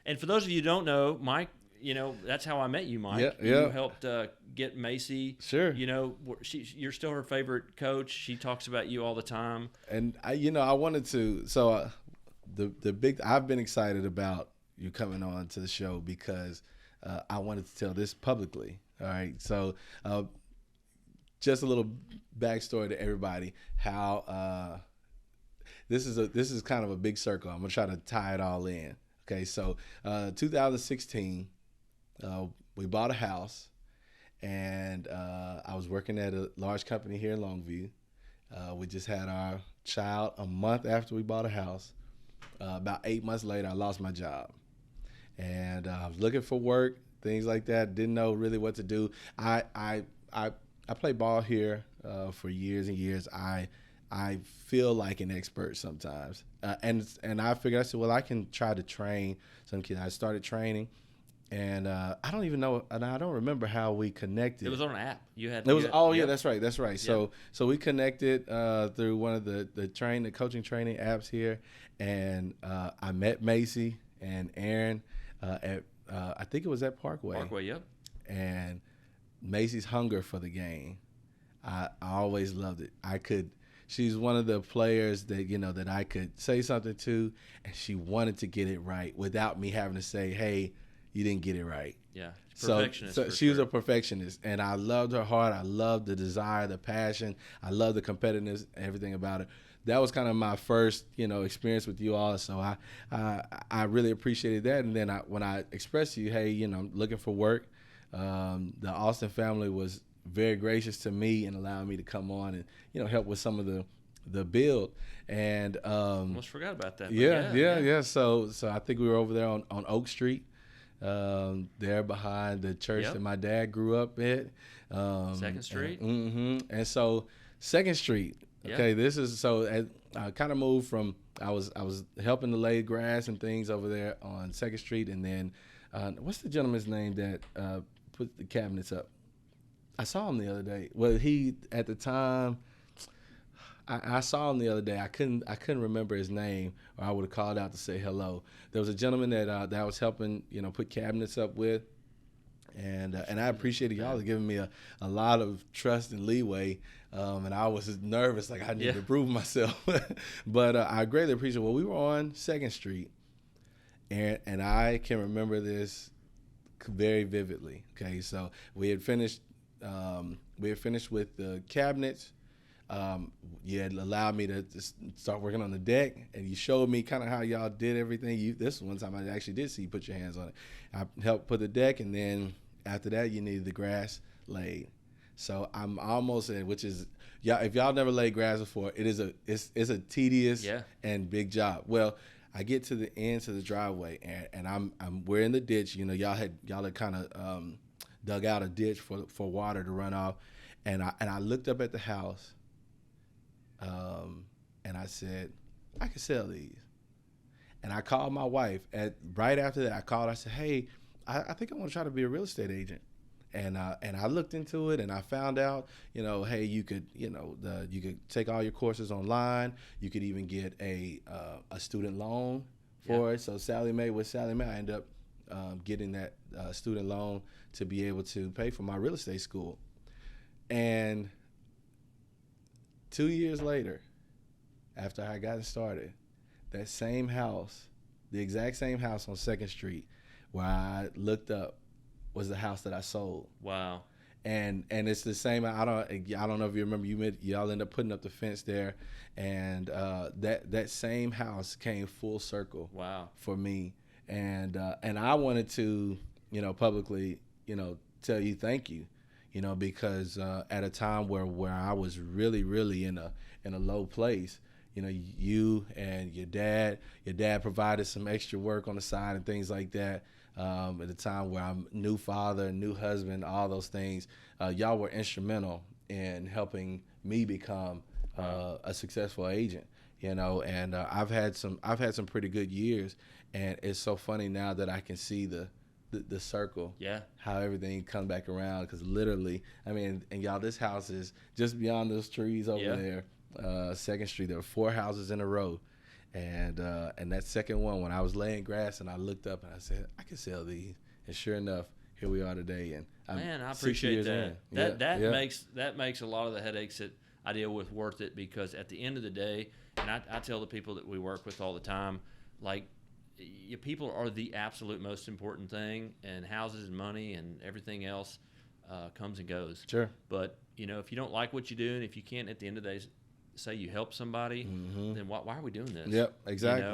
And for those of you who don't know, Mike, that's how I met you, Mike. Yeah. You helped get Macy. Sure. You're still her favorite coach. She talks about you all the time. And I wanted to. So I've been excited about you coming on to the show because I wanted to tell this publicly. All right. So just a little backstory to everybody. How this is kind of a big circle. I'm gonna try to tie it all in. Okay. So 2016. We bought a house, and I was working at a large company here in Longview. We just had our child a month after we bought a house. About 8 months later, I lost my job, and I was looking for work, things like that. Didn't know really what to do. I played ball here for years and years. I feel like an expert sometimes, and I figured, I said, well, I can try to train some kids. I started training. And I don't even know, and I don't remember how we connected. It was on an app. Yeah, Yep. that's right. Yep. So we connected through one of the coaching training apps here, and I met Macy and Aaron at I think it was at Parkway. Parkway, yep. And Macy's hunger for the game, I always loved it. She's one of the players that that I could say something to, and she wanted to get it right without me having to say, hey, you didn't get it right. Yeah, perfectionist. So she was a perfectionist, and I loved her heart. I loved the desire, the passion. I loved the competitiveness, everything about it. That was kind of my first, experience with you all. So I really appreciated that. And then when I expressed to you, hey, I'm looking for work, the Alston family was very gracious to me and allowing me to come on and help with some of the build. And almost forgot about that. Yeah. So I think we were over there on Oak Street. There behind the church that my dad grew up at. Second Street. And so Second Street. Okay, this is so I kind of moved from I was helping to lay grass and things over there on Second Street, and then what's the gentleman's name that put the cabinets up? I saw him the other day. Well, he at the time. I saw him the other day. I couldn't remember his name, or I would have called out to say hello. There was a gentleman that I was helping, put cabinets up with, and I appreciated y'all giving me a lot of trust and leeway. And I was nervous, like I needed to prove myself. But I greatly appreciate it. Well, we were on Second Street, and I can remember this very vividly. Okay, so we had finished with the cabinets. You had allowed me to start working on the deck, and you showed me kind of how y'all did everything. This one time I actually did see you put your hands on it. I helped put the deck, and then after that you needed the grass laid. So I'm almost in, which is, if y'all never laid grass before, it's a tedious and big job. Well, I get to the end of the driveway, and we're in the ditch. Y'all had kind of dug out a ditch for water to run off, and I looked up at the house. And I said, I can sell these. And I called my wife. Right after that, I said, hey, I think I want to try to be a real estate agent. And I looked into it, and I found out, hey, you could take all your courses online. You could even get a student loan for it. So with Sally Mae, I ended up getting that student loan to be able to pay for my real estate school. And 2 years later, after I got started, that same house, the exact same house on 2nd Street where I looked up, was the house that I sold. Wow. And it's the same. I don't know if you remember. Y'all ended up putting up the fence there, and that same house came full circle. Wow. For me, and I wanted to publicly tell you thank you. Because at a time where I was really, really in a low place, you and your dad provided some extra work on the side and things like that. At a time where I'm new father, new husband, all those things, y'all were instrumental in helping me become a successful agent. And I've had some pretty good years, and it's so funny now that I can see the circle, how everything comes back around, because literally, and y'all, this house is just beyond those trees over there, 2nd Street. There were 4 houses in a row, And that second one, when I was laying grass and I looked up and I said, I could sell these. And sure enough, here we are today. And Man, I 60 appreciate years that. in. That makes a lot of the headaches that I deal with worth it, because at the end of the day, and I tell the people that we work with all the time, like, people are the absolute most important thing, and houses and money and everything else comes and goes. Sure. But, if you don't like what you do, and if you can't at the end of the day say you help somebody, then why are we doing this? Yep, exactly.